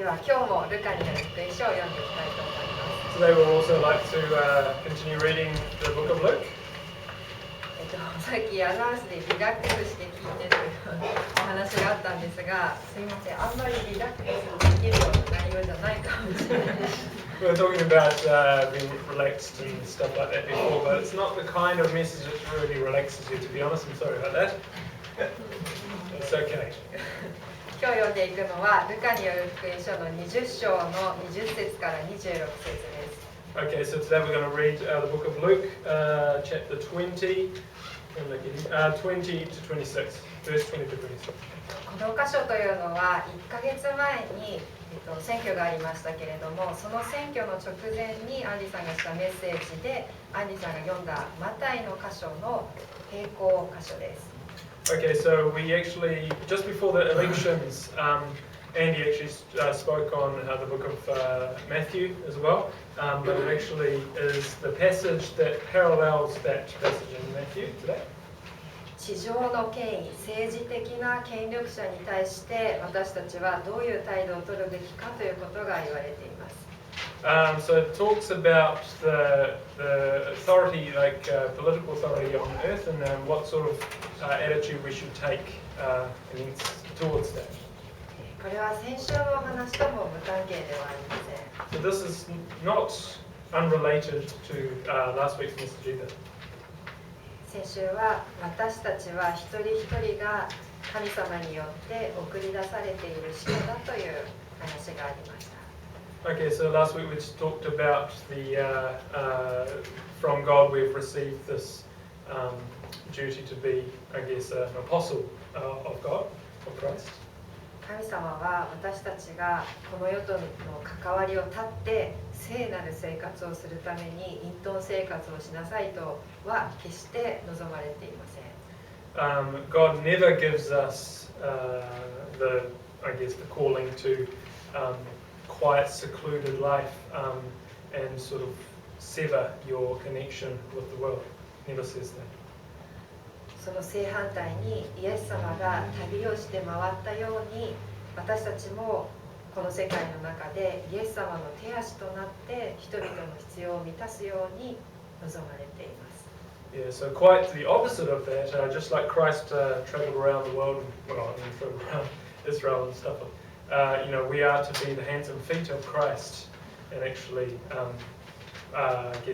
では今日もルカによる福音書を読んでいきたいと思います。Today we'll also like to continue reading the book of Luke. さっきアナウンスでリラックスして聞いてというお話があったんですが、すいません、あんまりリラックスできるような内容じゃないかもしれないです。We were talking about being relaxed and stuff like that before, but it's not the kind of message that really relaxes you, to be honest. I'm sorry about that. It's okay. 今日読んでいくのはルカによる福音書の20章の20節から26節です。Okay, so today we're going to read the book of Luke, chapter 20, 20 to 26, verse 20 to 26. この箇所というのは1ヶ月前に、選挙がありましたけれども、その選挙の直前にアンディさんがしたメッセージでアンディさんが読んだマタイの箇所の並行箇所です。Okay, so we actually, just before the elections, Andy actually spoke on the book of Matthew as well, but it actually is the passage that parallels that passage in Matthew today. 地上の権威、政治的な権力者に対して私たちはどういう態度を取るべきかということが言われています。So it talks about the authority, like political authority on earth, and what sort of attitude we should take towards that. これは先週のお話とも無関係ではありません。So this is not unrelated to last week's message either. 先週は私たちは一人一人が神様によって送り出されている人だという話がありました。Okay, so last week we talked about from God we've received this duty to be, I guess, an apostle of God, of Christ. 神様は私たちがこの世との関わりを断って聖なる生活をするために隠遁生活をしなさいとは決して望まれていません。God never gives us the calling to quiet, secluded life and sort of sever your connection with the world. Never says that. その正反対にイエス様が旅をして回ったように私たちもこの世界の中でイエス様の手足となって人々の必要を満たすように望まれています。Yeah, so quite the opposite of that. Just like Christ traveled around the world, traveled around Israel and stuff. We are to be the hands and feet of Christ and actually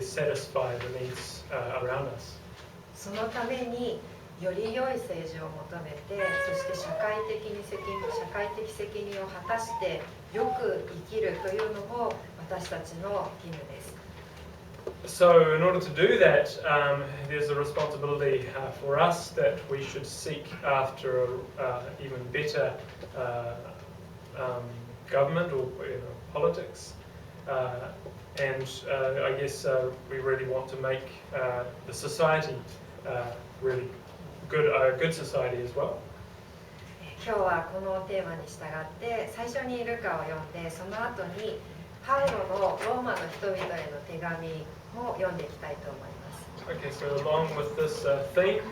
satisfy the needs around us. そのためにより良い政治を求めて、そして社会的責任を果たしてよく生きるというのも私たちの義務です。So in order to do that, there's a responsibility for us that we should seek after even better government or politics. And I guess we really want to make the society really good society as well. 今日はこのテーマに従って最初にルカを読んで、その後にパウロのローマの人々への手紙も読んでいきたいと思います。Okay, so along with this theme,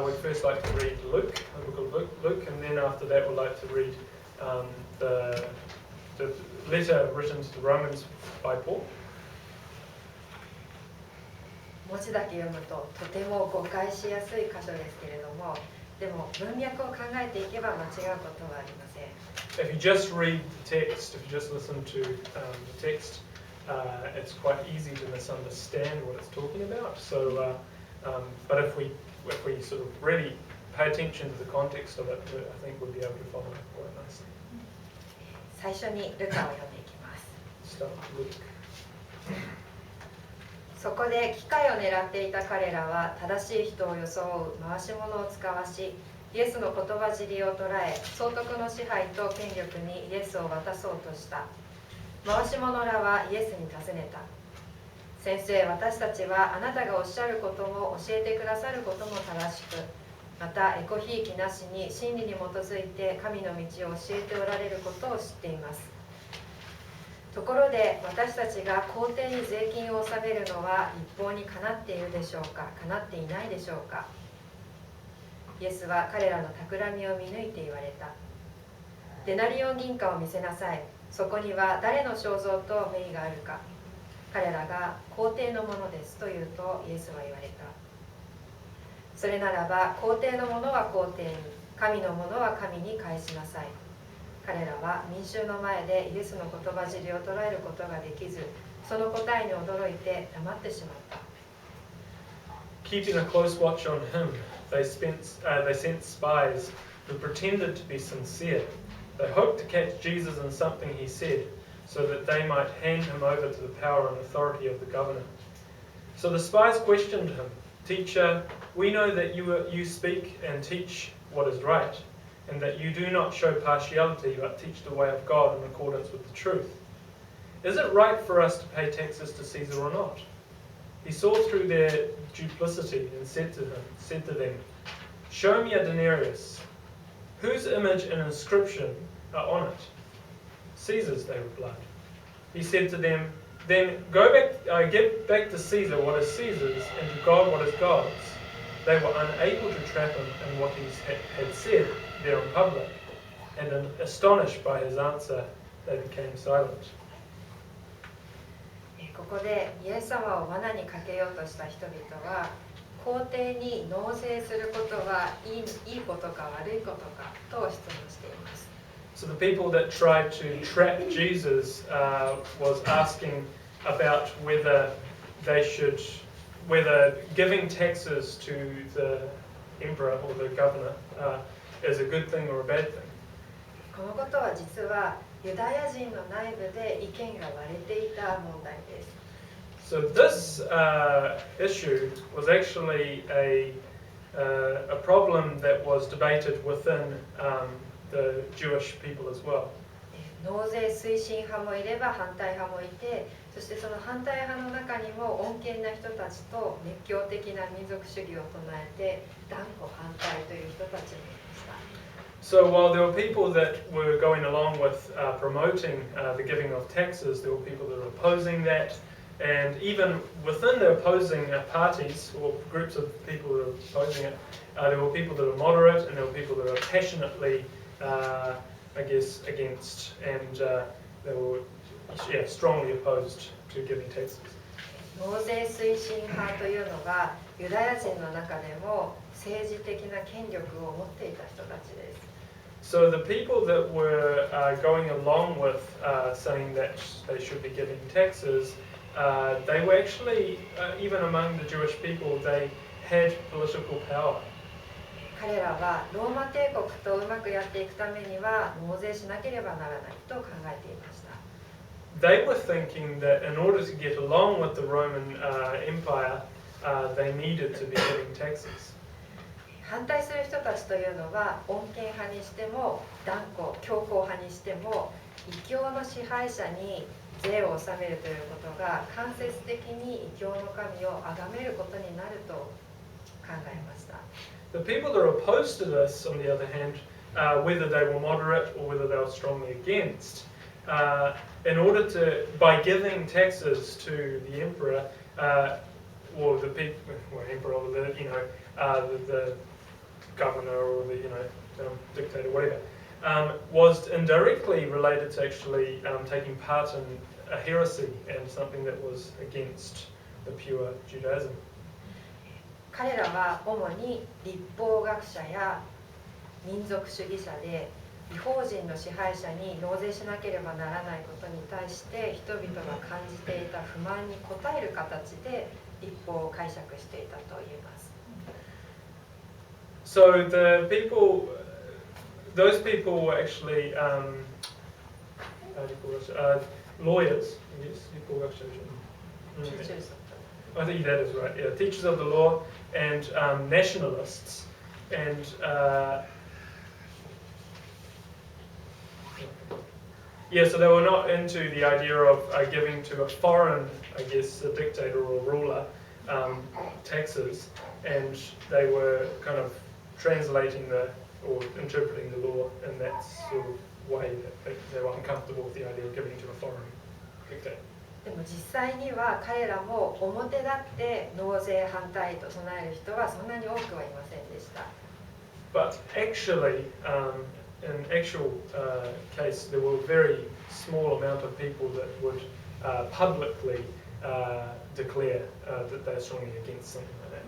we'd first like to read Luke, the book of Luke, and then after that we'd like to read the letter written to the Romans by Paul. 文字だけ読むととても誤解しやすい箇所ですけれども、でも文脈を考えていけば間違うことはありません。If you just read the text, if you just listen to the text, it's quite easy to misunderstand what it's talking about. So, but if we sort of really pay attention to the context of it, I think we'll be able to follow it quite nicely. 最初にルカを読んでいきます。Start with Luke. そこで機会を狙っていた彼らは正しい人を装う回し者を使わし、イエスの言葉尻を捉え、総督の支配と権力にイエスを渡そうとした。回し者らはイエスに尋ねた。先生、私たちはあなたがおっしゃることも教えてくださることも正しく、またエコひいきなしに真理に基づいて神の道を教えておられることを知っています。ところで私たちが皇帝に税金を納めるのは立法にかなっているでしょうか、かなっていないでしょうか。イエスは彼らの企みを見抜いて言われた。デナリオン銀貨を見せなさい。そこには誰の肖像と名があるか。彼らが皇帝のものですと言うとイエスは言われた。それならば皇帝のものは皇帝に、神のものは神に返しなさい。彼らは民衆の前でイエスの言葉尻を捉えることができず、その答えに驚いて黙ってしまった。Keeping a close watch on him, they sent spies who pretended to be sincere. They hoped to catch Jesus in something he said, so that they might hand him over to the power and authority of the governor. So the spies questioned him, "Teacher, we know that you speak and teach what is right, and that you do not show partiality but teach the way of God in accordance with the truth. Is it right for us to pay taxes to Caesar or not?" He saw through their duplicity and said to them, "Show me a denarius. Whose image and inscription are on it?" "Caesar's," they replied. He said to them, "Then go back, give back to Caesar what is Caesar's, and to God what is God's." They were unable to trap him in what he had said there in public, and astonished by his answer, they became silent. ここでイエス様を罠にかけようとした人々は、皇帝に納税することはいいことか悪いことかと質問しています。So the people that tried to trap Jesus was asking about whether giving taxes to the emperor or the governor is a good thing or a bad thing. このことは実はユダヤ人の内部で意見が割れていた問題です。So this issue was actually a problem that was debated within the Jewish people as well. 納税推進派もいれば反対派もいて、そしてその反対派の中にも穏健な人たちと熱狂的な民族主義を唱えて断固反対という人たちもいました。So while there were people that were going along with promoting the giving of taxes, there were people that were opposing that, and even within the opposing parties or groups of people that were opposing it, there were people that were moderate and there were people that were passionately, against, and they were strongly opposed to giving taxes. 納税推進派というのはユダヤ人の中でも政治的な権力を持っていた人たちです。So the people that were going along with saying that they should be giving taxes, they were actually, even among the Jewish people, they had political power. 彼らはローマ帝国とうまくやっていくためには納税しなければならないと考えていました。They were thinking that in order to get along with the Roman Empire, they needed to be giving taxes. 反対する人たちというのは穏健派にしても断固強硬派にしても異教の支配者に税を納めるということが間接的に異教の神を崇めることになると考えました。The people that are opposed to this, on the other hand, whether they were moderate or whether they were strongly against, in order to, by giving taxes to the emperor, or the people, or emperor, or the governor or the dictator, whatever, was indirectly related to actually taking part in a heresy and something that was against the pure Judaism. 彼らは主に立法学者や民族主義者で異邦人の支配者に納税しなければならないことに対して人々が感じていた不満に応える形で立法を解釈していたと言います。So those people were actually lawyers. Yes, I think that is right. Yeah, teachers of the law and nationalists, and so they were not into the idea of giving to a foreign, I guess, a dictator or ruler taxes, and they were kind of translating or interpreting the law in that sort of way that they were uncomfortable with the idea of giving to a foreign dictator. でも実際には彼らも表立って納税反対と唱える人はそんなに多くはいませんでした。But actually, in actual case, there were a very small amount of people that would publicly declare that they're strongly against something like that.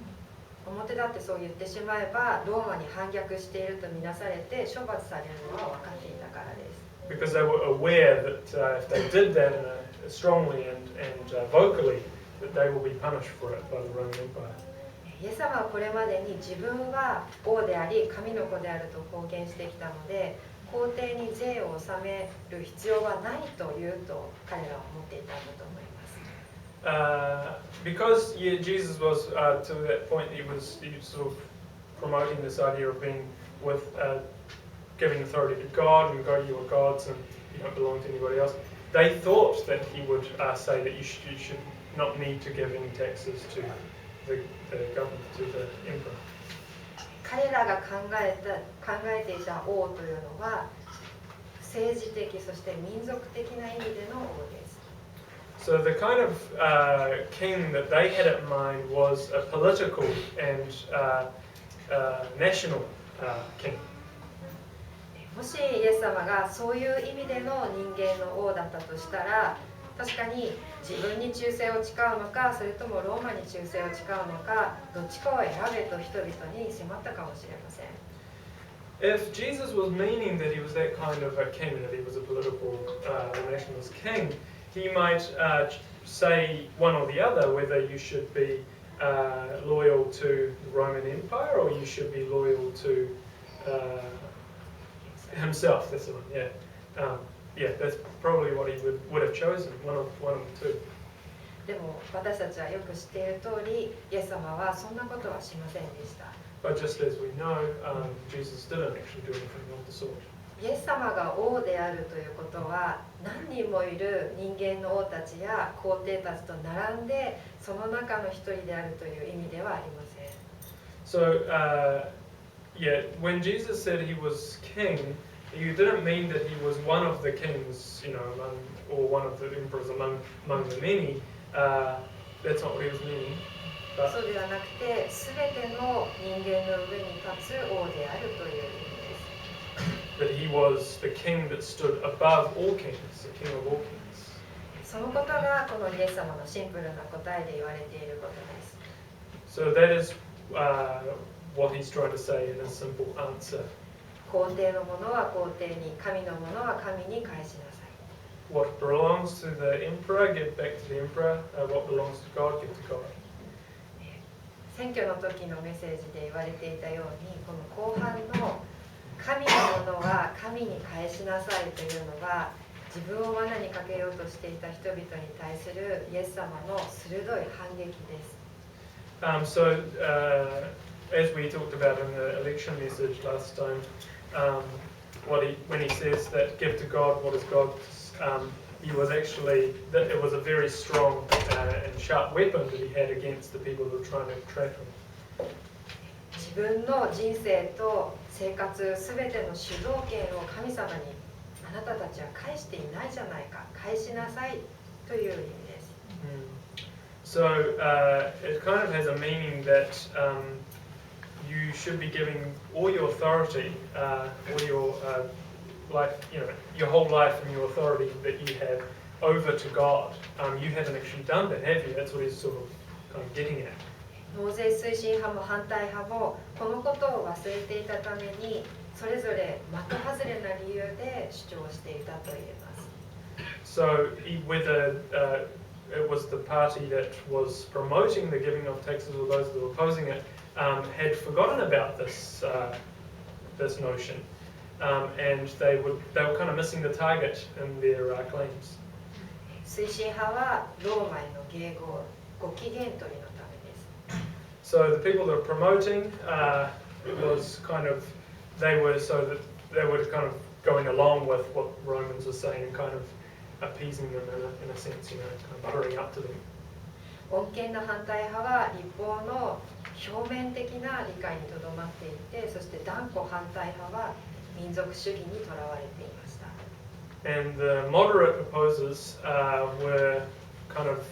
表立ってそう言ってしまえばローマに反逆しているとみなされて処罰されるのは分かっていたからです。Because they were aware that if they did that strongly and vocally, that they will be punished for it by the Roman Empire. イエス様はこれまでに自分は王であり神の子であると公言してきたので、皇帝に税を納める必要はないというと彼らは思っていたんだと思います。Because Jesus was to that point, he was sort of promoting this idea of being with giving authority to God, and God, you are gods, and you don't belong to anybody else. They thought that he would say that you should not need to give any taxes to the government, to the emperor. 彼らが考えていた王というのは政治的そして民族的な意味での王です。So the kind of king that they had in mind was a political and national king. もしイエス様がそういう意味での人間の王だったとしたら、確かに自分に忠誠を誓うのか、それともローマに忠誠を誓うのか、どっちかを選べと人々に迫ったかもしれません。If Jesus was meaning that he was that kind of a king, that he was a political nationalist king, he might say one or the other, whether you should be loyal to the Roman Empire or you should be loyal to himself. That's the one, yeah. Yeah, that's probably what he would have chosen, one of the two. でも私たちはよく知っている通り、イエス様はそんなことはしませんでした。But just as we know, Jesus didn't actually do anything of the sort. イエス様が王であるということは、何人もいる人間の王たちや皇帝たちと並んで、その中の一人であるという意味ではありません。So, yeah, when Jesus said he was king, he didn't mean that he was one of the kings, you know, or one of the emperors among the many. That's not what he was meaning. そうではなくて、すべての人間の上に立つ王であるという意味です。That he was the king that stood above all kings, the king of all kings. そのことがこのイエス様のシンプルな答えで言われていることです。So that is what he's trying to say in a simple answer. 皇帝のものは皇帝に、神のものは神に返しなさい。What belongs to the emperor, give back to the emperor. What belongs to God, give to God. 選挙の時のメッセージで言われていたように、この後半の神のものは神に返しなさいというのは、自分を罠にかけようとしていた人々に対するイエス様の鋭い反撃です。So, as we talked about in the election message last time, when he says that give to God what is God's, he was actually, that it was a very strong and sharp weapon that he had against the people who were trying to trap him. 自分の人生と生活すべての主導権を神様にあなたたちは返していないじゃないか、返しなさいという意味です。So it kind of has a meaning that you should be giving all your authority, all your life, you know, your whole life and your authority that you have over to God. You haven't actually done that, have you? That's what he's sort of kind of getting at. 納税推進派も反対派もこのことを忘れていたためにそれぞれ的外れな理由で主張していたと言えます。So whether it was the party that was promoting the giving of taxes or those that were opposing it had forgotten about this notion, and they were kind of missing the target in their claims. 推進派はローマへの迎合、ご機嫌取りのためです。So the people that were promoting was kind of they were kind of going along with what Romans were saying and kind of appeasing them in a sense, you know, kind of buttering up to them. 穏健な反対派は一方の表面的な理解にとどまっていて、そして断固反対派は民族主義にとらわれていました。And the moderate opposers were kind of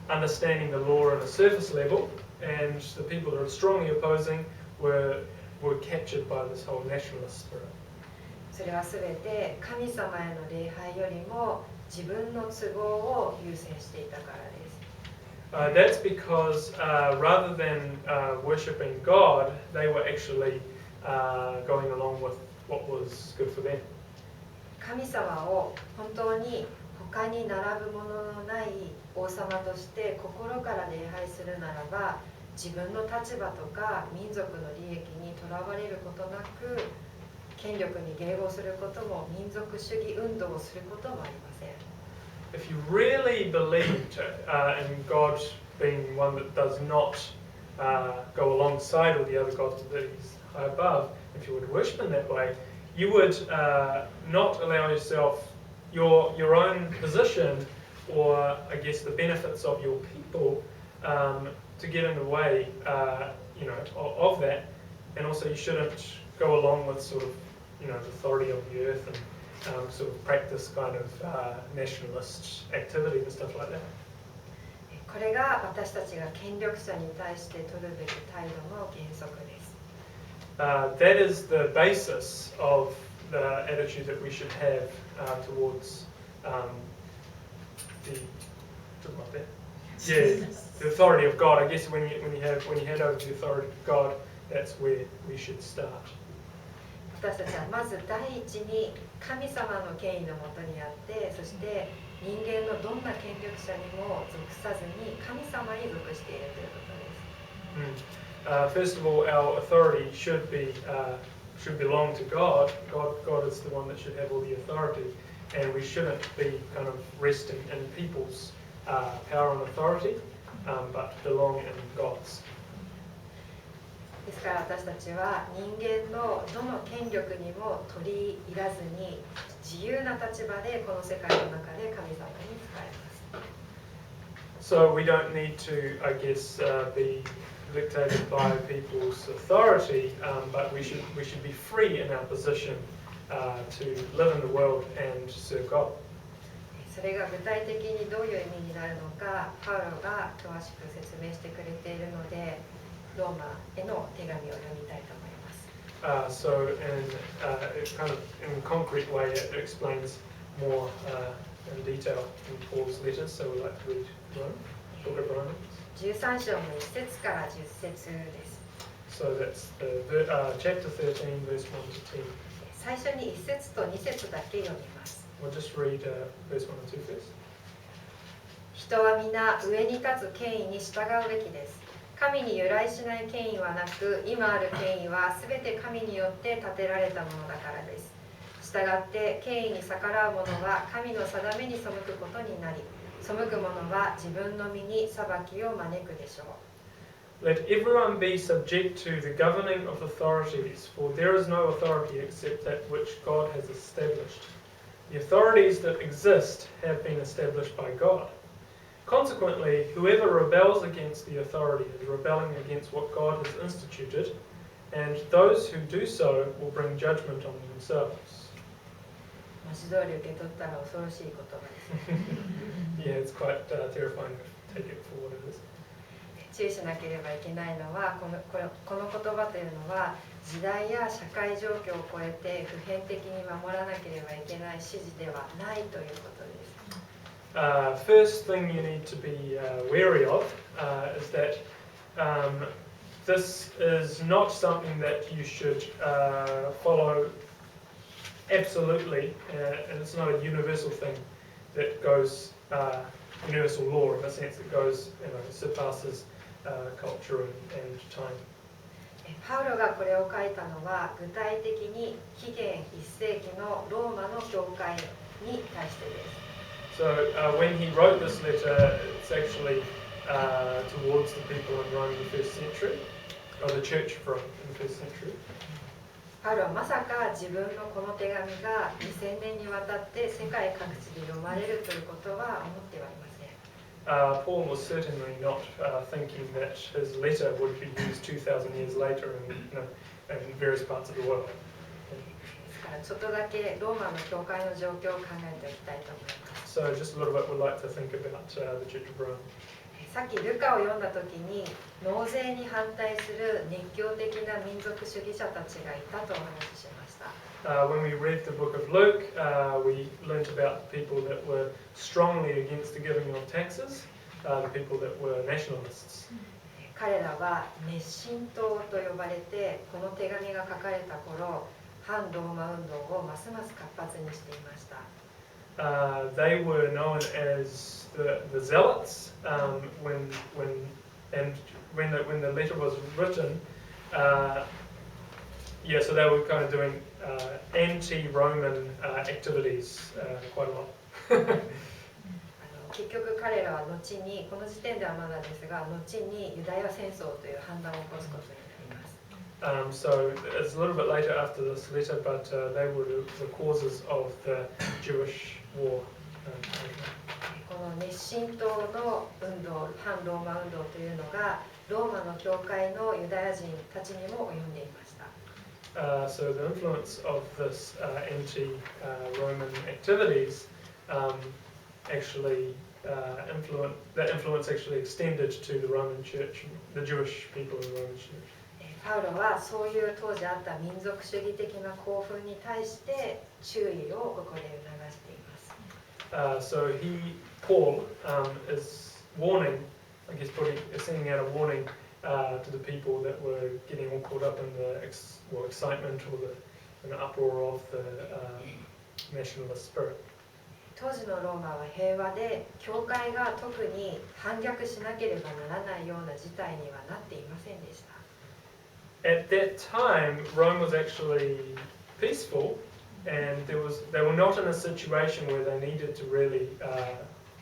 understanding the law on a surface level, and the people that are strongly opposing were captured by this whole nationalist spirit. それはすべて神様への礼拝よりも自分の都合を優先していたからです。That's because rather than worshipping God, they were actually going along with what was good for them. 神様を本当に他に並ぶもののない王様として心から礼拝するならば、自分の立場とか民族の利益にとらわれることなく、権力に迎合することも民族主義運動をすることもありません。If you really believed in God being one that does not go alongside all the other gods that He's high above, if you would worship in that way, you would not allow yourself your own position or I guess the benefits of your people to get in the way of that, and also you shouldn't go along with sort of the authority of the earth and sort of practice kind of nationalist activity and stuff like that. これが私たちが権力者に対して取るべき態度の原則です。That is the basis of the attitude that we should have towards the authority of God. I guess when you hand over the authority of God, that's where we should start. 私たちはまず第一に神様の権威のもとにあって、そして人間のどんな権力者にも属さずに神様に属しているということです。First of all, our authority should belong to God. God is the one that should have all the authority, and we shouldn't be kind of resting in people's power and authority, but belong in God's. ですから私たちは人間のどの権力にも取り入らずに自由な立場でこの世界の中で神様に仕えます。So we don't need to, I guess, be dictated by people's authority, but we should be free in our position to live in the world and serve God. それが具体的にどういう意味になるのか、パウロが詳しく説明してくれているので、ローマへの手紙を読みたいと思います。So in concrete way, it explains more in detail in Paul's letters. So we'd like to read Book of Romans. 13章の1節から10節です。So that's chapter 13, verse 1 to 10. 最初に1節と2節だけ読みます。We'll just read verse 1 and 2 first. 人は皆上に立つ権威に従うべきです。神に由来しない権威はなく、今ある権威はすべて神によって立てられたものだからです。したがって権威に逆らう者は神の定めに背くことになり、背く者は自分の身に裁きを招くでしょう。Let everyone be subject to the governing of authorities, for there is no authority except that which God has established. The authorities that exist have been established by God. Consequently, whoever rebels against the authority is rebelling against what God has instituted, and those who do so will bring judgment on themselves. 文字通り受け取ったら恐ろしい言葉ですね。Yeah, it's quite terrifying to take it for what it is. 注意しなければいけないのは、この言葉というのは時代や社会状況を超えて普遍的に守らなければいけない指示ではないということです。First thing you need to be wary of is that this is not something that you should follow absolutely, and it's not a universal thing that goes universal law in the sense that goes, surpasses culture and time. パウロがこれを書いたのは具体的に紀元1世紀のローマの教会に対してです。So when he wrote this letter, it's actually towards the people in Rome in the first century, or the church of Rome in the first century. パウロはまさか自分のこの手紙が2000年にわたって世界各地で読まれるということは思ってはいません。Paul was certainly not thinking that his letter would be used 2,000 years later in various parts of the world. ですからちょっとだけローマの教会の状況を考えておきたいと思います。So just a little bit we'd like to think about the Church of Rome. さっきルカを読んだ時に納税に反対する熱狂的な民族主義者たちがいたとお話ししました。when we read the book of Luke, we learnt about the people that were strongly against the giving of taxes, the people that were nationalists. 彼らは熱心党と呼ばれて、この手紙が書かれた頃、反ローマ運動をますます活発にしていました。They were known as the zealots when the letter was written. Yeah, so they were kind of doing anti-Roman activities quite a lot. 結局彼らは後に、この時点ではまだですが、後にユダヤ戦争という反乱を起こすことになります。So it's a little bit later after this letter, but they were the causes of the Jewish war. この熱心党の運動、反ローマ運動というのが、ローマの教会のユダヤ人たちにも及んでいました。So the influence of this anti-Roman activities actually that influence actually extended to the Roman Church, the Jewish people in the Roman Church. パウロはそういう当時あった民族主義的な興奮に対して注意をここで促しています。So Paul is warning, I guess sending out a warning to the people that were getting all caught up in the excitement or the uproar of the nationalist spirit. 当時のローマは平和で、教会が特に反逆しなければならないような事態にはなっていませんでした。At that time, Rome was actually peaceful, and they were not in a situation where they needed to really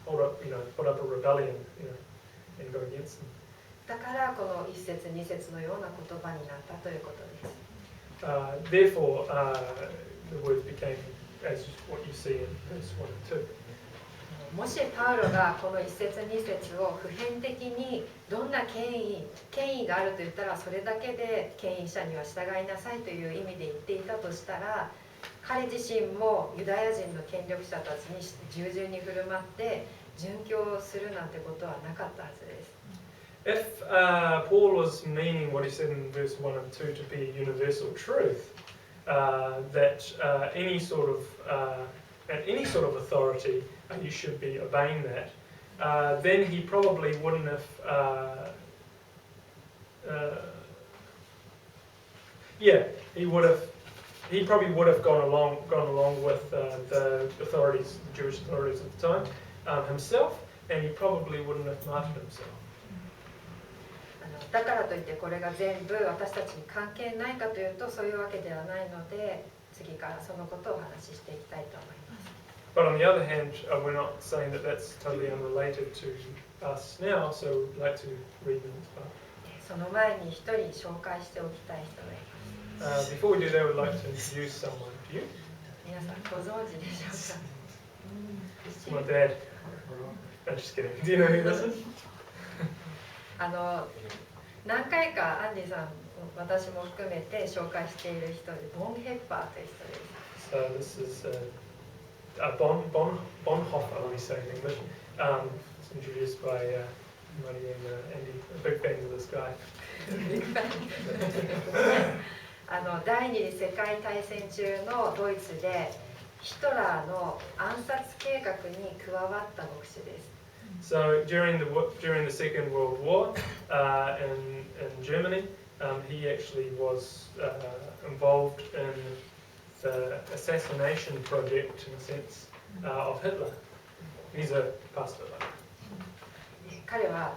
put up a rebellion, and go against them. だからこの一節二節のような言葉になったということです。Therefore, the words became as what you see in verse 1 and 2. もしパウロがこの一節二節を普遍的にどんな権威があると言ったらそれだけで権威者には従いなさいという意味で言っていたとしたら、彼自身もユダヤ人の権力者たちに従順に振る舞って殉教するなんてことはなかったはずです。If Paul was meaning what he said in verse 1 and 2 to be a universal truth, that any sort of authority you should be obeying that, then he probably wouldn't have. He probably would have gone along with the authorities, the Jewish authorities at the time, himself, and he probably wouldn't have martyred himself. だからといってこれが全部私たちに関係ないかというとそういうわけではないので、次からそのことをお話ししていきたいと思います。But on the other hand, we're not saying that that's totally unrelated to us now, so we'd like to read them as well. その前に一人紹介しておきたい人がいます。Before we do that, we'd like to introduce someone to you. 皆さんご存知でしょうか。It's my dad. I'm just kidding. Do you know who this is? 何回かアンディさん、私も含めて紹介している人で、ボン・ヘッパーという人です。So this is Bonhoeffer, we say in English. It's introduced by Maria and Andy. A big fan of this guy. 第二次世界大戦中のドイツでヒトラーの暗殺計画に加わった牧師です。So during the Second World War in Germany, he actually was involved in the assassination project, in a sense, of Hitler. He's a pastor. 彼は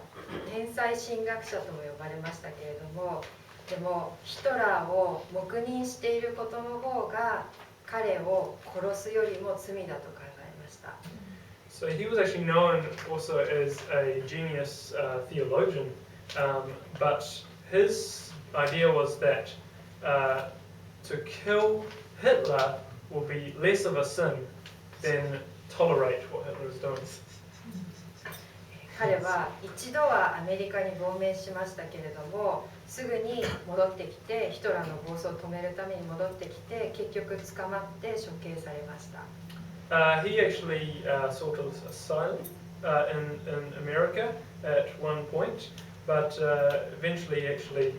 天才神学者とも呼ばれましたけれども、でもヒトラーを黙認していることの方が彼を殺すよりも罪だと考えました。So he was actually known also as a genius theologian, but his idea was that to kill Hitler will be less of a sin than tolerate what Hitler is doing. 彼は一度はアメリカに亡命しましたけれども、すぐに戻ってきてヒトラーの暴走を止めるために戻ってきて、結局捕まって処刑されました。He actually sought asylum in America at one point, but eventually actually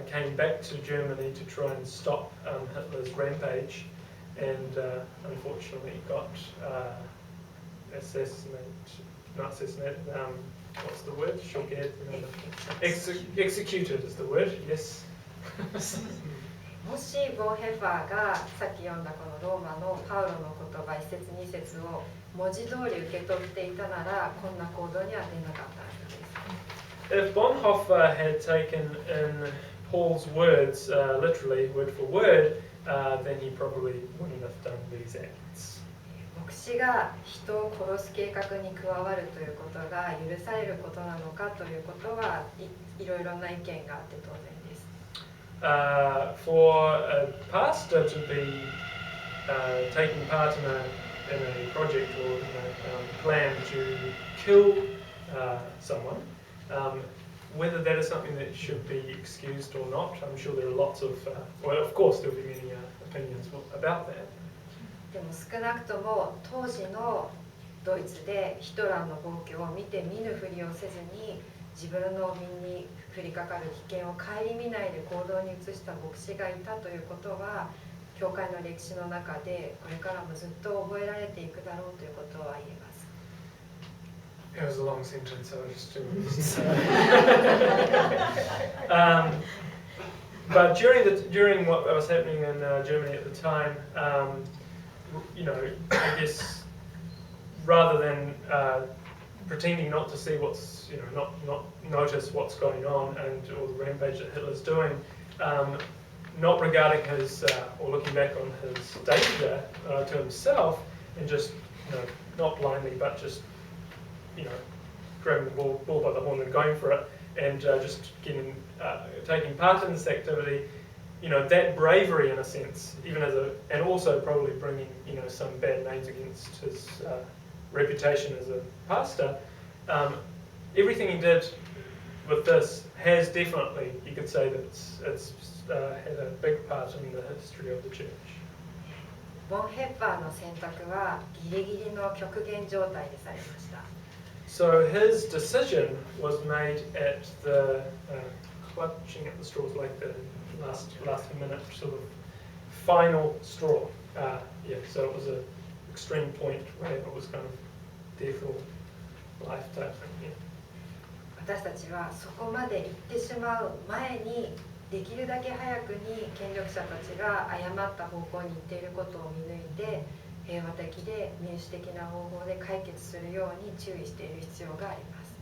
came back to Germany to try and stop Hitler's rampage, and unfortunately got assassinated. What's the word? Executed is the word. Yes. もしボンヘッファーがさっき読んだこのローマのパウロの言葉1節2節を文字通り受け取っていたならこんな行動には出なかったはずです。If Bonhoeffer had taken in Paul's words literally, word for word, then he probably wouldn't have done these acts. 牧師が人を殺す計画に加わるということが許されることなのかということはいろいろな意見があって当然です。For a pastor to be taking part in a project or plan to kill someone, whether that is something that should be excused or not, I'm sure there are lots of, well, of course there will be many opinions about that. でも少なくとも当時のドイツでヒトラーの暴挙を見て見ぬふりをせずに自分の身に降りかかる危険を顧みないで行動に移した牧師がいたということは教会の歴史の中でこれからもずっと覚えられていくだろうということは言えます。It was a long sentence, so I just But during what was happening in Germany at the time, you know, I guess rather than pretending not to see what's, you know, not notice what's going on and or the rampage that Hitler's doing, not regarding his or looking back on his danger to himself and just, you know, not blindly but just, you know, grabbing the bull by the horn and going for it and just taking part in this activity, you know, that bravery in a sense, even as and also probably bringing, you know, some bad names against his reputation as a pastor. Everything he did with this has definitely, you could say that it's had a big part in the history of the church. ボンヘッファーの選択はギリギリの極限状態でされました。So his decision was made at the clutching at the straws, like the last minute sort of final straw. Yeah, so it was an extreme point where it was kind of death or life type thing. Yeah. 私たちはそこまで行ってしまう前にできるだけ早くに権力者たちが誤った方向に行っていることを見抜いて平和的で民主的な方法で解決するように注意している必要があります。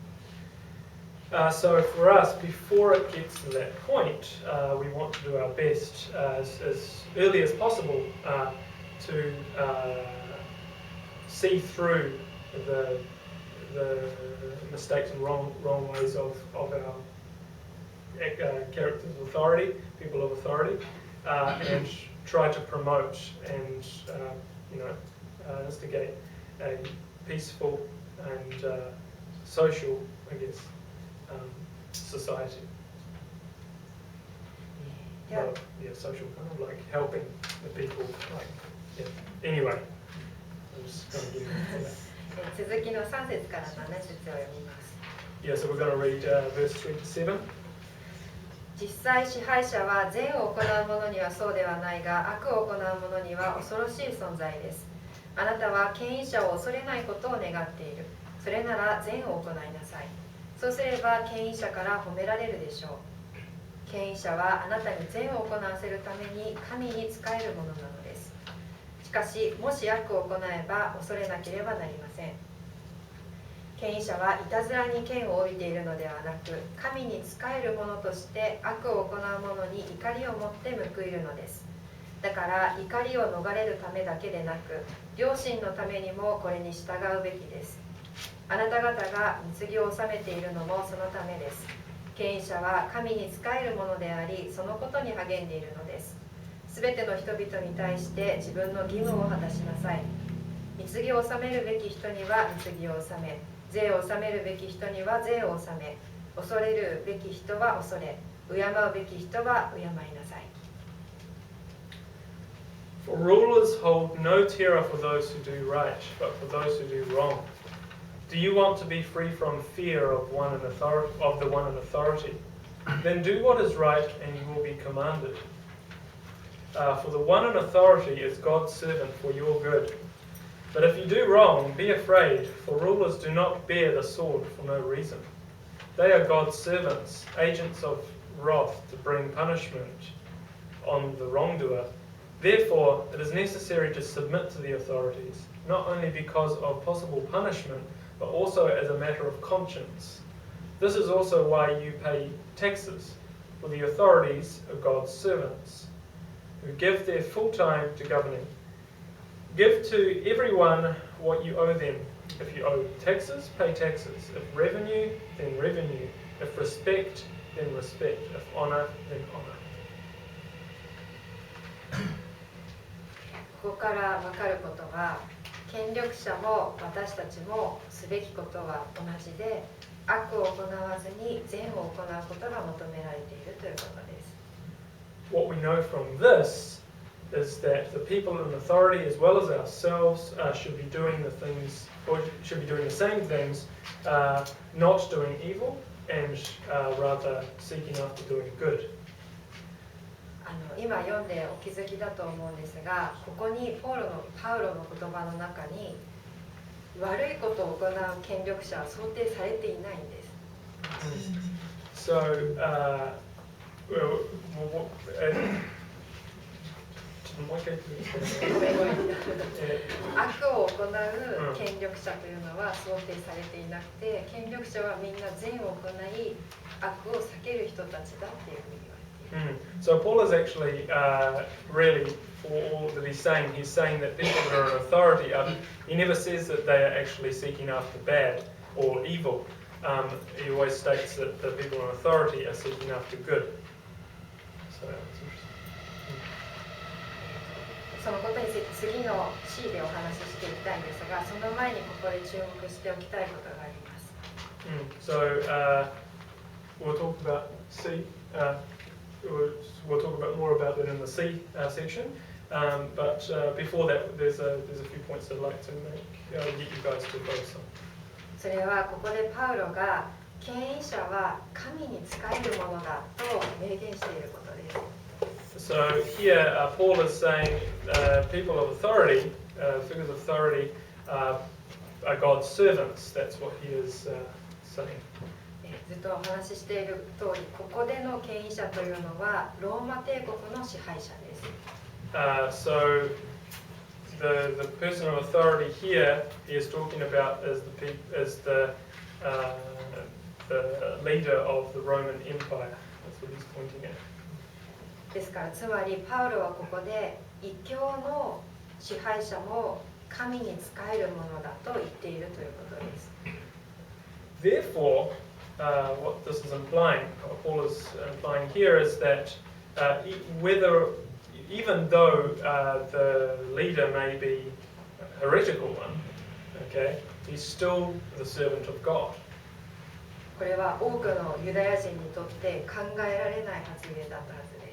So for us, before it gets to that point, we want to do our best as early as possible to see through the mistakes and wrong ways of our characters of authority, people of authority, and try to promote and instigate a peaceful and social, I guess, society. Yeah. Well, yeah, social kind of like helping the people. Like, yeah. Anyway, I'm just going to give you that. 続きの3節から7節を読みます。Yeah, so we're going to read verse 27. 実際支配者は善を行う者にはそうではないが悪を行う者には恐ろしい存在です。あなたは権威者を恐れないことを願っている。それなら善を行いなさい。そうすれば権威者から褒められるでしょう。権威者はあなたに善を行わせるために神に仕えるものなのです。しかし、もし悪を行えば恐れなければなりません。権威者はいたずらに権を帯びているのではなく、神に仕える者として悪を行う者に怒りを持って報いるのです。だから怒りを逃れるためだけでなく、良心のためにもこれに従うべきです。あなた方が貢ぎを納めているのもそのためです。権威者は神に仕えるものであり、そのことに励んでいるのです。すべての人々に対して自分の義務を果たしなさい。貢ぎを納めるべき人には貢ぎを納め、税を納めるべき人には税を納め、恐れるべき人は恐れ、敬うべき人は敬いなさい。For rulers hold no terror for those who do right, but for those who do wrong. Do you want to be free from fear of the one in authority? Then do what is right and you will be commanded. For the one in authority is God's servant for your good. But if you do wrong, be afraid, for rulers do not bear the sword for no reason. They are God's servants, agents of wrath to bring punishment on the wrongdoer. Therefore, it is necessary to submit to the authorities, not only because of possible punishment, but also as a matter of conscience. This is also why you pay taxes, for the authorities are God's servants, who give their full time to governing. Give to everyone what you owe them. If you owe taxes, pay taxes. If revenue, then revenue. If respect, then respect. If honor, then honor. ここから分かることは、権力者も私たちもすべきことは同じで、悪を行わずに善を行うことが求められているということです。What we know from this is that the people in authority, as well as ourselves, should be doing the things, or should be doing the same things, not doing evil, and rather seeking after doing good. 今読んでお気づきだと思うんですが、ここにパウロの言葉の中に悪いことを行う権力者は想定されていないんです。So, 悪を行う権力者というのは想定されていなくて、権力者はみんな善を行い、悪を避ける人たちだっていうふうに言われている。So Paul is actually really, for all that he's saying that people that are in authority, he never says that they are actually seeking after bad or evil. He always states that the people in authority are seeking after good. So that's interesting. そのことについて次の C でお話ししていきたいんですが、その前にここで注目しておきたいことがあります。So we'll talk about C. We'll talk about more about it in the C section. But before that, there's a few points I'd like to make, get you guys to focus on. それはここでパウロが権威者は神に仕えるものだと明言していることです。So here, Paul is saying people of authority, figures of authority, are God's servants. That's what he is saying. ずっとお話ししている通り、ここでの権威者というのはローマ帝国の支配者です。So the person of authority here he is talking about as the leader of the Roman Empire. That's what he's pointing at. ですからつまりパウロはここで異教の支配者も神に仕えるものだと言っているということです。Therefore, what this is implying, what Paul is implying here is that even though the leader may be a heretical one, okay, he's still the servant of God. これは多くのユダヤ人にとって考えられない発言だったはずです。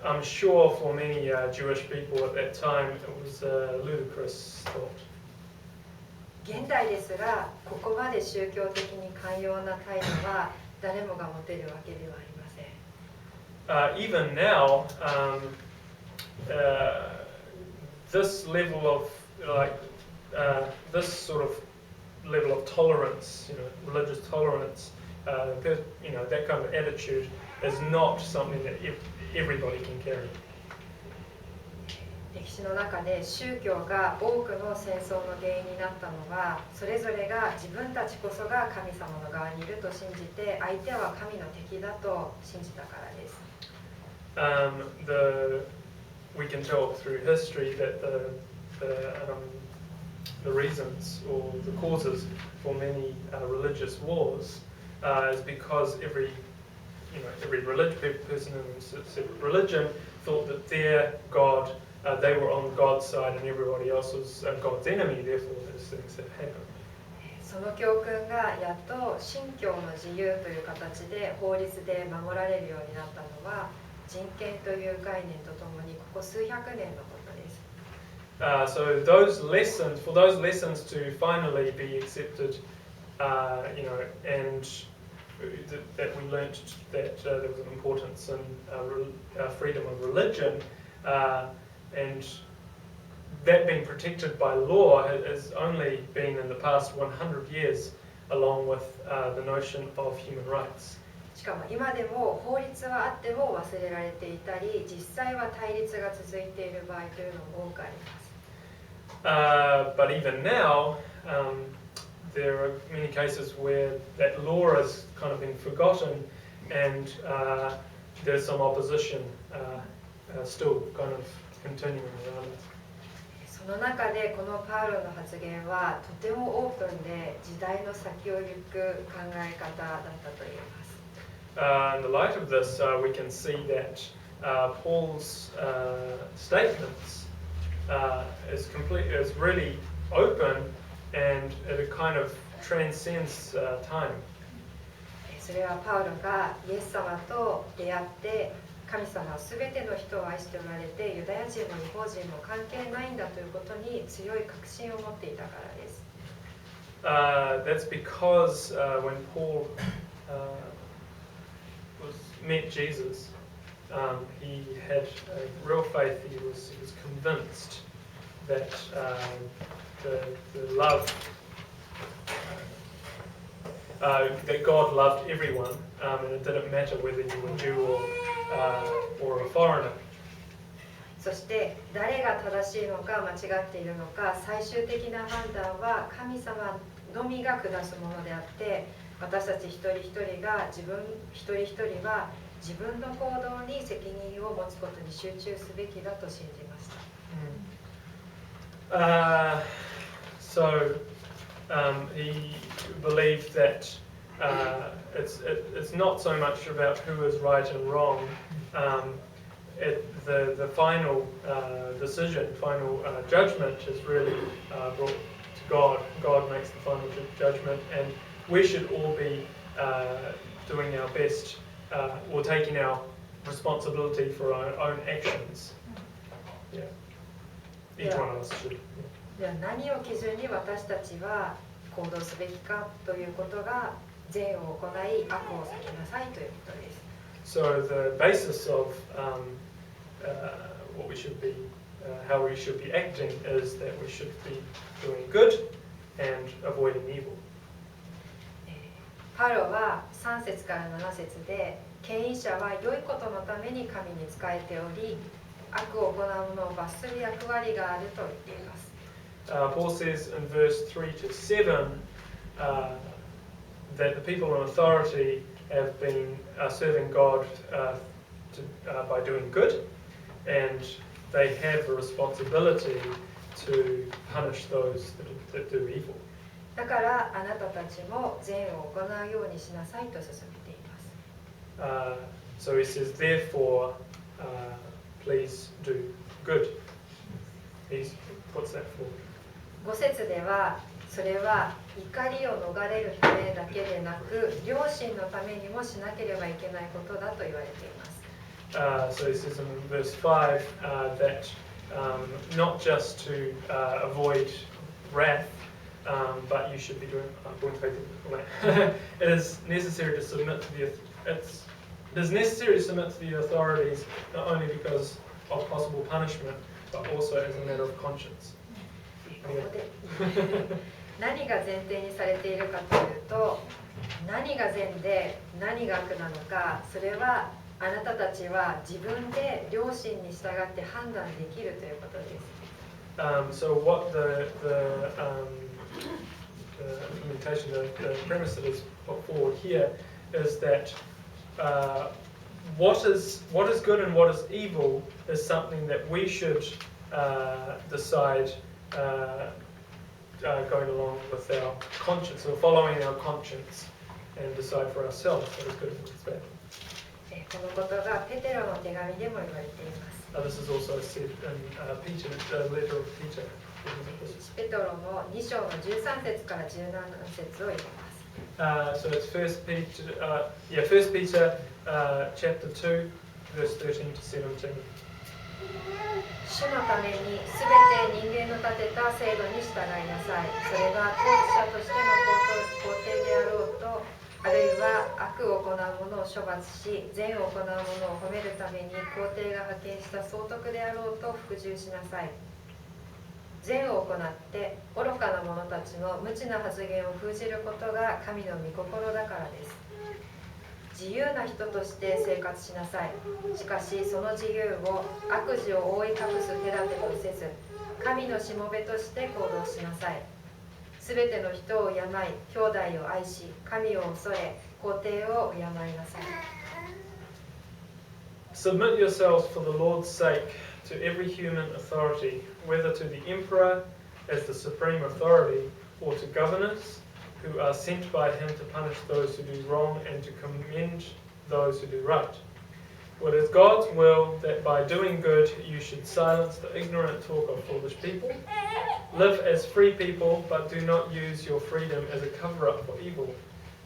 I'm sure for many Jewish people at that time it was a ludicrous thought. 現代ですらここまで宗教的に寛容な態度は誰もが持てるわけではありません。Even now, this level of this sort of level of tolerance, religious tolerance, that kind of attitude is not something that everybody can carry. 歴史の中で宗教が多くの戦争の原因になったのは、それぞれが自分たちこそが神様の側にいると信じて、相手は神の敵だと信じたからです。We can tell through history that the reasons or the causes for many religious wars is because every person in a separate religion thought that their God, they were on God's side and everybody else was God's enemy. Therefore, those things have happened. その教訓がやっと信教の自由という形で法律で守られるようになったのは、人権という概念とともにここ数百年のことです。So those lessons to finally be accepted, and that we learnt that there was an importance in freedom of religion, and that being protected by law has only been in the past 100 years, along with the notion of human rights. しかも今でも法律はあっても忘れられていたり、実際は対立が続いている場合というのも多くあります。But even now, there are many cases where that law has kind of been forgotten, and there's some opposition still kind of continuing around it. その中でこのパウロの発言はとてもオープンで時代の先を行く考え方だったと言えます。In the light of this, we can see that Paul's statements is really open, and it kind of transcends time. それはパウロがイエス様と出会って神様はすべての人を愛しておられてユダヤ人も異邦人も関係ないんだということに強い確信を持っていたからです。That's because when Paul met Jesus, he had real faith. He was convinced that the love that God loved everyone, and it didn't matter whether you were Jew or a foreigner. そして誰が正しいのか間違っているのか最終的な判断は神様のみが下すものであって、私たち一人一人が一人一人は自分の行動に責任を持つことに集中すべきだと信じました。So he believed that it's not so much about who is right and wrong. The final decision, final judgment is really brought to God. God makes the final judgment, and we should all be doing our best or taking our responsibility for our own actions. Yeah, each one of us should. では何を基準に私たちは行動すべきかということが善を行い悪を避けなさいということです。So the basis of what we should be, how we should be acting is that we should be doing good and avoiding evil. パウロは3節から7節で、権威者は良いことのために神に仕えており、悪を行う者を罰する役割があると言っています。Paul says in verse 3 to 7 that the people in authority have been serving God by doing good, and they have a responsibility to punish those that do evil. だからあなたたちも善を行うようにしなさいと勧めています。So he says, therefore, please do good. What's that for? 5節では、それは怒りを逃れるためだけでなく、良心のためにもしなければいけないことだと言われています。So he says in verse 5 that not just to avoid wrath, but you should be doing. It is necessary to submit to the authorities not only because of possible punishment, but also as a matter of conscience. 何が前提にされているかというと、何が善で何が悪なのか、それはあなたたちは自分で良心に従って判断できるということです。So what the implementation, the premise that is put forward here is that what is good and what is evil is something that we should decide going along with our conscience, or following our conscience, and decide for ourselves what is good and what is bad. このことがペテロの手紙でも言われています。This is also said in Peter, the letter of Peter. ペテロの2章の13節から17節を読みます。So it's First Peter chapter 2, verse 13 to 17. 主のためにすべて人間の立てた制度に従いなさい。それが統治者としての皇帝であろうと、あるいは悪を行う者を処罰し、善を行う者を褒めるために皇帝が派遣した総督であろうと服従しなさい。善を行って愚かな者たちの無知な発言を封じることが神の御心だからです。自由な人として生活しなさい。しかしその自由を悪事を覆い隠す手立てとせず、神のしもべとして行動しなさい。すべての人を敬い、兄弟を愛し、神を恐れ、皇帝を敬いなさい。Submit yourselves for the Lord's sake to every human authority, whether to the emperor as the supreme authority, or to governors who are sent by him to punish those who do wrong and to commend those who do right. For it is God's will that by doing good you should silence the ignorant talk of foolish people. Live as free people, but do not use your freedom as a cover-up for evil.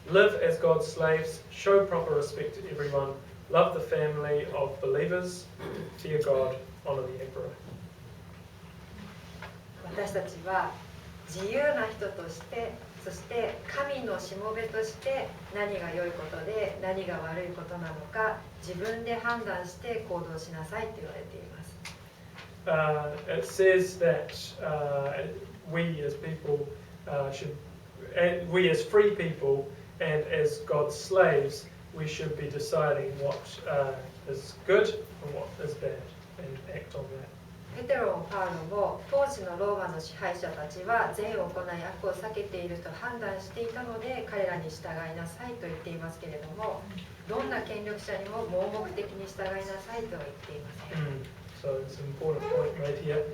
Live as God's slaves, show proper respect to everyone, love the family of believers, fear God, honor the emperor. 私たちは自由な人として、そして神のしもべとして何が良いことで何が悪いことなのか自分で判断して行動しなさいと言われています。It says that we as people we as free people and as God's slaves, we should be deciding what is good and what is bad and act on that. ペテロもパウロも当時のローマの支配者たちは善を行い悪を避けていると判断していたので彼らに従いなさいと言っていますけれども、どんな権力者にも盲目的に従いなさいとは言っていません。So it's an important point made here.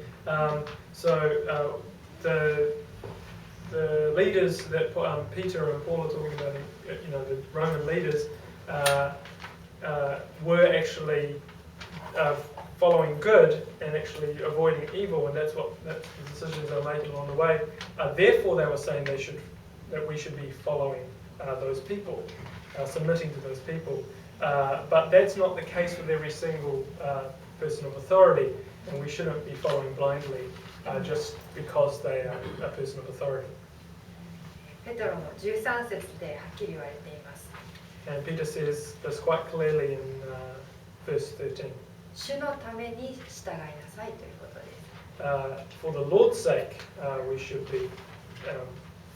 The leaders that Peter and Paul are talking about, the Roman leaders, were actually following good and actually avoiding evil, and that's the decisions they're making along the way. Therefore, they were saying that we should be following those people, submitting to those people. But that's not the case with every single person of authority, and we shouldn't be following blindly just because they are a person of authority. ペテロの13節ではっきり言われています。And Peter says this quite clearly in verse 13. 主のために従いなさいということです。For the Lord's sake, we should be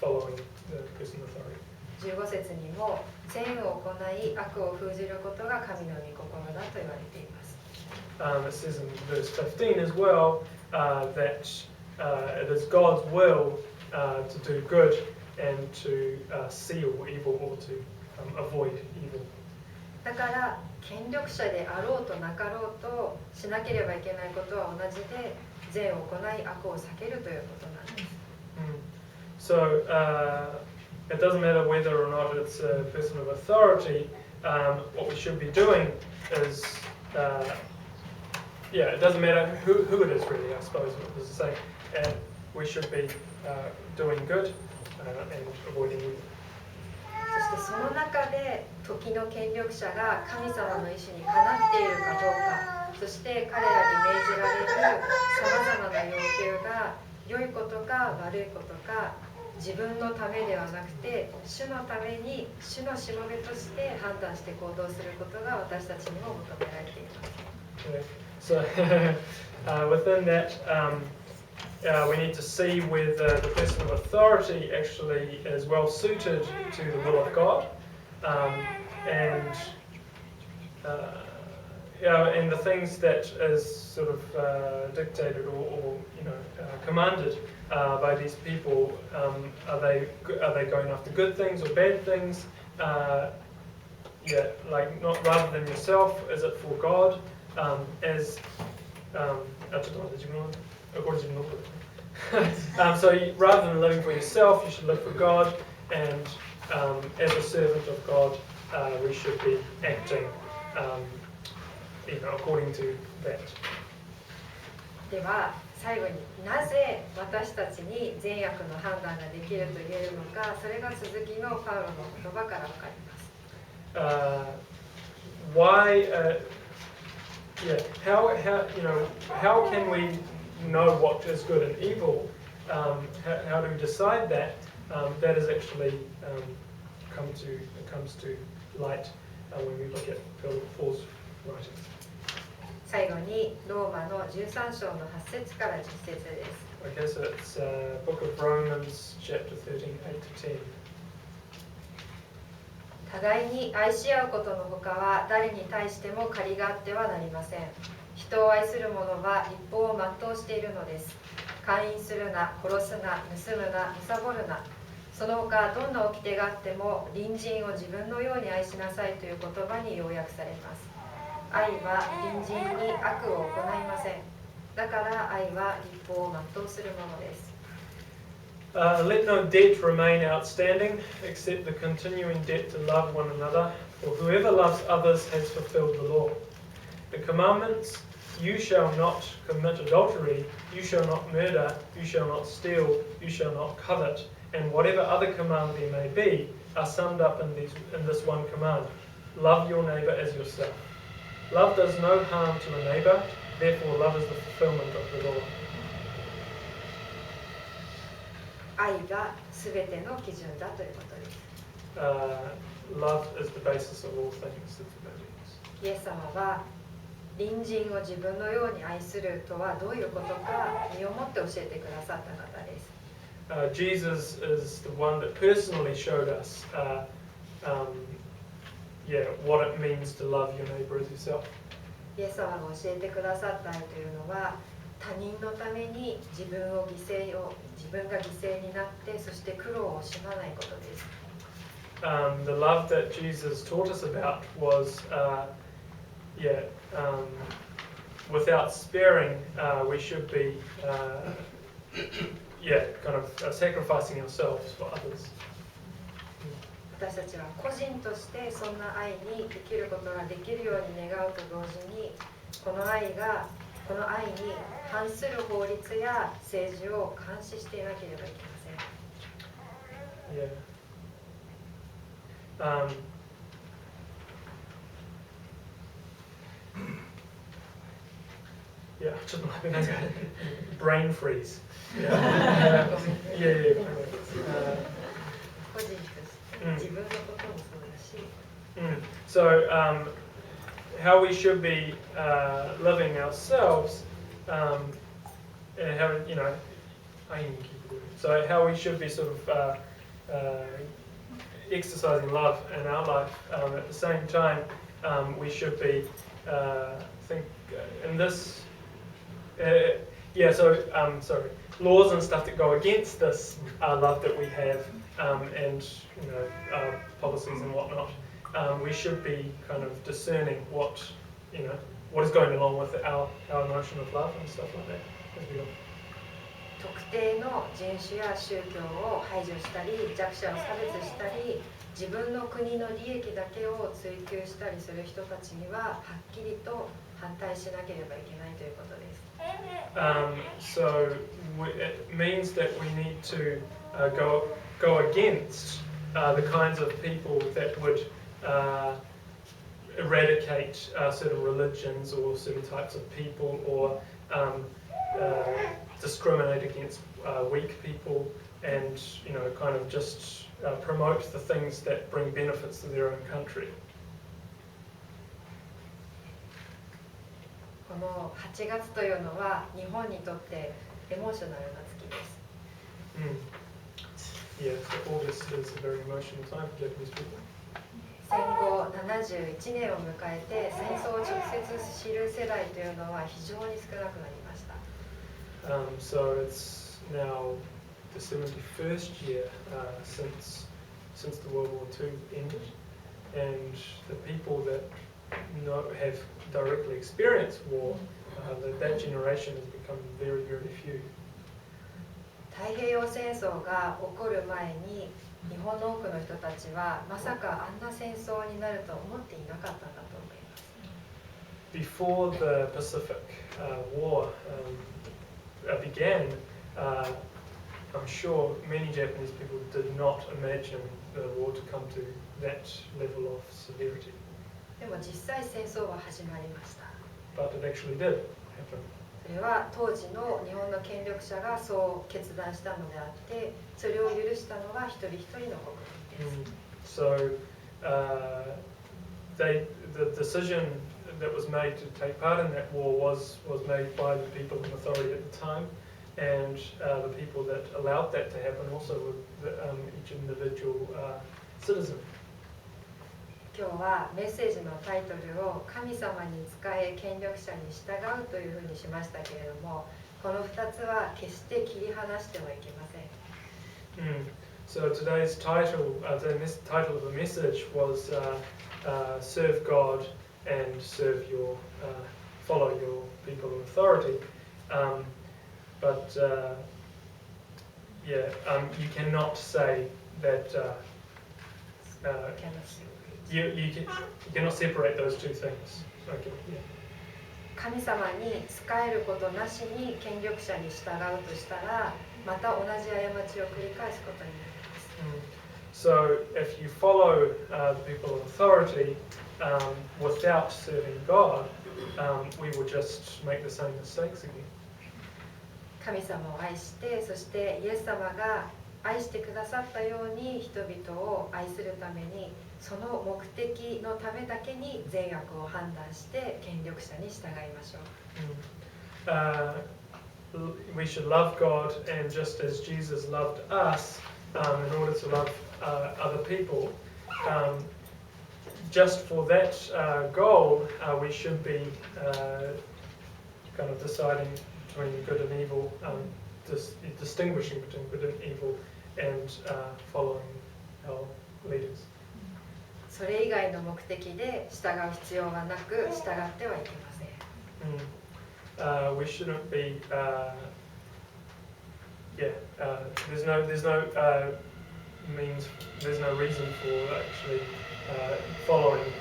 following the person of authority. 15節にも善を行い悪を封じることが神の御心だと言われています。It says in verse 15 as well that it is God's will to do good and to seal evil or to avoid evil. だから権力者であろうとなかろうとしなければいけないことは同じで善を行い悪を避けるということなんです。So it doesn't matter whether or not it's a person of authority. What we should be doing is, it doesn't matter who it is really, I suppose, what does it say. And we should be doing good and avoiding evil. そしてその中で時の権力者が神様の意志にかなっているかどうか、そして彼らに命じられるさまざまな要求が良いことか悪いことか、自分のためではなくて主のために主のしもべとして判断して行動することが私たちにも求められています。So within that, we need to see whether the person of authority actually is well suited to the will of God, and the things that is sort of dictated or commanded by these people. Are they going after good things or bad things? Like not rather than yourself. Is it for God? So rather than living for yourself, you should live for God, and as a servant of God, we should be acting according to that. では最後になぜ私たちに善悪の判断ができると言えるのか、それが続きのパウロの言葉からわかります。How can we know what is good and evil? How do we decide that? That is actually comes to light when we look at Paul's writings. 最後にローマの13章の8節から10節です。Okay, so it's Book of Romans, chapter 13, 8 to 10. 互いに愛し合うことのほかは誰に対しても借りがあってはなりません。人を愛する者は立法を全うしているのです。姦淫するな、殺すな、盗むな、貪るな。その他どんな掟があっても隣人を自分のように愛しなさいという言葉に要約されます。愛は隣人に悪を行いません。だから愛は立法を全うするものです。Let no debt remain outstanding, except the continuing debt to love one another, for whoever loves others has fulfilled the law. The commandments, you shall not commit adultery, you shall not murder, you shall not steal, you shall not covet, and whatever other command there may be, are summed up in this one command. Love your neighbor as yourself. Love does no harm to a neighbor, therefore love is the fulfillment of the law. 愛がすべての基準だということです。Love is the basis of all things, says the イエス様は隣人を自分のように愛するとはどういうことか身をもって教えてくださった方です。Jesus is the one that personally showed us what it means to love your neighbor as yourself. イエス様が教えてくださった愛というのは他人のために自分が犠牲になってそして苦労を惜しまないことです。The love that Jesus taught us about was, without sparing, we should be, kind of sacrificing ourselves for others. 私たちは個人としてそんな愛に生きることができるように願うと同時にこの愛に反する法律や政治を監視していなければいけません。ちょっと待って、なんかbrain freeze. 個人として自分のこともそうだし。So, how we should be living ourselves, and how so how we should be sort of exercising love in our life. At the same time, we should be in this. Laws and stuff that go against this love that we have, and policies and whatnot. We should be kind of discerning what is going along with our notion of love and stuff like that as we look. 特定の人種や宗教を排除したり弱者を差別したり自分の国の利益だけを追求したりする人たちにははっきりと反対しなければいけないということです。So it means that we need to go against the kinds of people that would eradicate certain religions or certain types of people or discriminate against weak people and kind of just promote the things that bring benefits to their own country. この8月というのは日本にとってエモーショナルな月です。So August is a very emotional time for Japanese people. 戦後71年を迎えて戦争を直接知る世代というのは非常に少なくなりました。So it's now the 71st year since the World War II ended, and the people that have directly experienced war, that generation has become very, very few. 太平洋戦争が起こる前に日本の多くの人たちはまさかあんな戦争になると思っていなかったんだと思います。Before the Pacific War began, I'm sure many Japanese people did not imagine the war to come to that level of severity. でも実際戦争は始まりました。But it actually did happen. それは当時の日本の権力者がそう決断したのであって、それを許したのは一人一人の国民です。So the decision that was made to take part in that war was made by the people in authority at the time, and the people that allowed that to happen also were each individual citizen. 今日はメッセージのタイトルを神様に仕え権力者に従うというふうにしましたけれども、この2つは決して切り離してはいけません。So today's title, the title of the message was Serve God and follow your people of authority. But you cannot say that you cannot separate those two things. Okay, yeah. 神様に仕えることなしに権力者に従うとしたら、また同じ過ちを繰り返すことになります。So if you follow the people of authority without serving God, we will just make the same mistakes again. 神様を愛して、そしてイエス様が愛してくださったように人々を愛するために、その目的のためだけに善悪を判断して権力者に従いましょう。We should love God, and just as Jesus loved us, in order to love other people, just for that goal, we should be kind of deciding between good and evil, distinguishing between good and evil, and following our leaders. それ以外の目的で従う必要はなく、従ってはいけません。We shouldn't be, there's no reason for actually following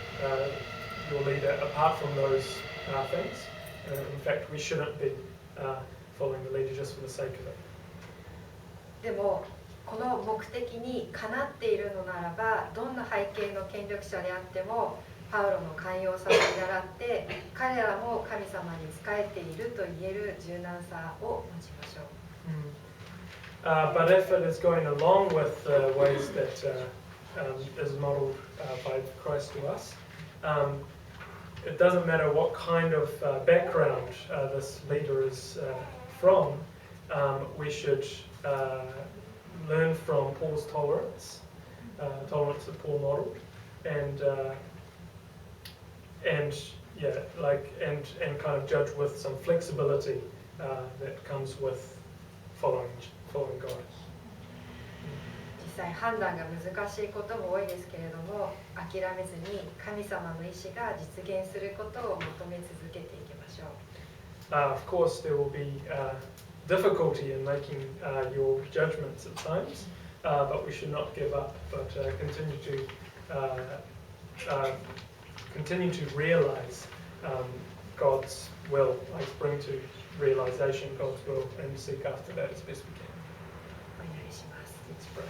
your leader apart from those things. In fact, we shouldn't be following the leader just for the sake of it. でもこの目的にかなっているのならば、どんな背景の権力者であってもパウロの寛容さを見習って彼らも神様に仕えていると言える柔軟さを持ちましょう。But if it is going along with the ways that is modeled by Christ to us, it doesn't matter what kind of background this leader is from, we should learn from Paul's tolerance that Paul modeled, and kind of judge with some flexibility that comes with following God. 実際判断が難しいことも多いですけれども、諦めずに神様の意志が実現することを求め続けていきましょう。Of course, there will be difficulty in making your judgments at times, but we should not give up, but continue to realize God's will, like bring to realization God's will, and seek after that as best we can. お願いします。Let's pray.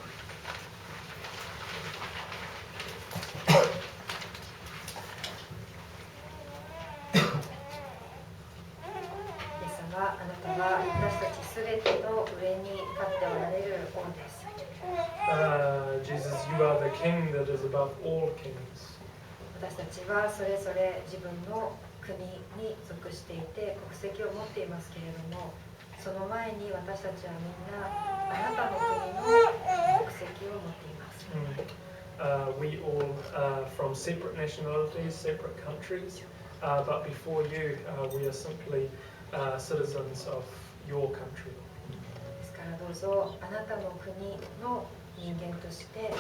あなたは私たちすべての上に立っておられる王です。Jesus, you are the King that is above all kings. 私たちはそれぞれ自分の国に属していて国籍を持っていますけれども、その前に私たちはみんなあなたの国の国籍を持っています。We all from separate nationalities, separate countries, but before you, we are simply citizens of your country. ですからどうぞあなたの国の人間として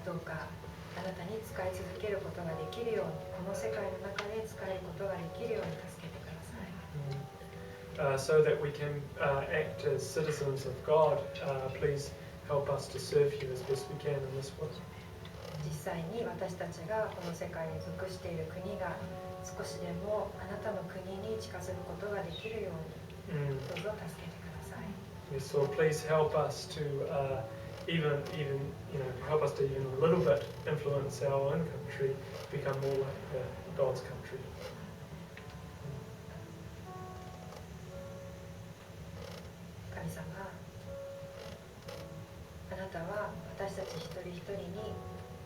どうかあなたに仕え続けることができるように、この世界の中で仕えることができるように助けてください。So that we can act as citizens of God, please help us to serve you as best we can in this world. 実際に私たちがこの世界に属している国が少しでもあなたの国に近づくことができるように、どうぞ助けてください。So please help us to even help us to even a little bit influence our own country, become more like God's country. 神様、あなたは私たち一人一人に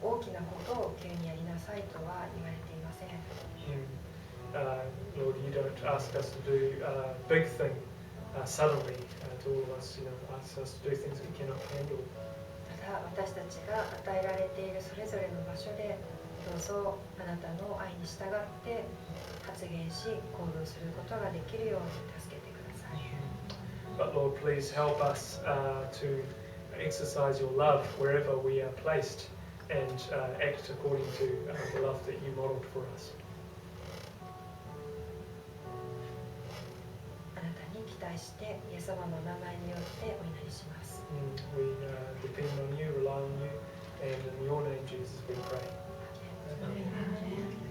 大きなことを急にやりなさいとは言われていません。Lord, you don't ask us to do a big thing suddenly to all of us. Ask us to do things we cannot handle. ただ私たちが与えられているそれぞれの場所でどうぞあなたの愛に従って発言し行動することができるように助けてください。But Lord, please help us to exercise your love wherever we are placed and act according to the love that you modeled for us. あなたに期待してイエス様の名前によってお祈りします。We depend on you, rely on you, and in your name, Jesus, we pray. Amen.